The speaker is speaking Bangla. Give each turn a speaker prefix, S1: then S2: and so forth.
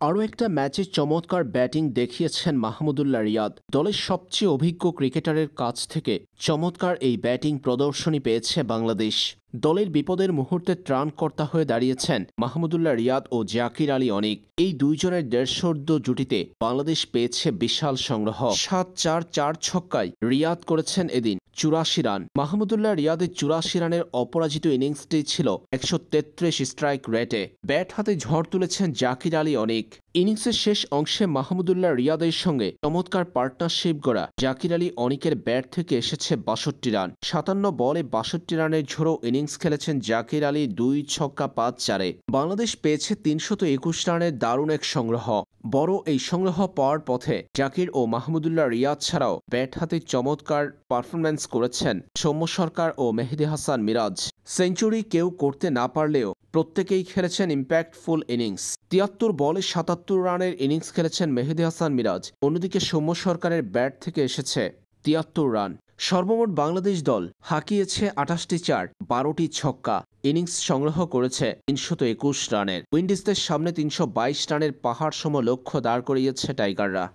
S1: আরও একটা ম্যাচে চমৎকার ব্যাটিং দেখিয়েছেন মাহমুদুল্লাহ রিয়াদ। দলের সবচেয়ে অভিজ্ঞ ক্রিকেটারের কাছ থেকে চমৎকার এই ব্যাটিং প্রদর্শনী পেয়েছে বাংলাদেশ। দলের বিপদের মুহূর্তে ত্রাণকর্তা হয়ে দাঁড়িয়েছেন মাহমুদুল্লাহ রিয়াদ ও জাকির আলী অনিক। এই দুইজনের দেড়শোর্ধ্ব জুটিতে বাংলাদেশ পেয়েছে বিশাল সংগ্রহ। ৭-৪ ছক্কায় রিয়াদ করেছেন এদিন ৮৪ রান। মাহমুদুল্লাহ রিয়াদের ৮৪ রানের অপরাজিত ইনিংসটি ছিল ১৩৩ স্ট্রাইক রেটে। ব্যাট হাতে ঝড় তুলেছেন জাকির আলী অনিক। ইনিংসের শেষ অংশে মাহমুদুল্লাহ রিয়াদের সঙ্গে চমৎকার পার্টনারশিপ গড়া জাকির আলী অনিকের ব্যাট থেকে এসেছে ৬২ রান। ৫৭ বলে ৬২ রানের ঝোড়ো ইনিংস খেলেছেন জাকির আলী ২ ছক্কা ৫ চারে। বাংলাদেশ পেয়েছে ৩২১ রানের দারুণ এক সংগ্রহ। বড় এই সংগ্রহ পাওয়ার পথে জাকির ও মাহমুদুল্লাহ রিয়াদ ছাড়াও ব্যাট হাতে চমৎকার পারফরম্যান্স করেছেন সৌম্য সরকার ও মেহেদী হাসান মিরাজ। সেঞ্চুরি কেউ করতে না পারলেও প্রত্যেকেই খেলেছেন ইম্প্যাক্টফুল ইনিংস। ৭৩ বলে ৭৭ রানের ইনিংস খেলেছেন মেহেদী হাসান মিরাজ। অন্যদিকে সৌম্য সরকারের ব্যাট থেকে এসেছে ৭৩ রান। সর্বমোট বাংলাদেশ দল হাঁকিয়েছে ২৮টি চার, ১২টি ছক্কা, ইনিংস সংগ্রহ করেছে ৩২১ রানের। উইন্ডিজদের সামনে ৩২২ রানের পাহাড় সম লক্ষ্য দাঁড় করিয়েছে টাইগাররা।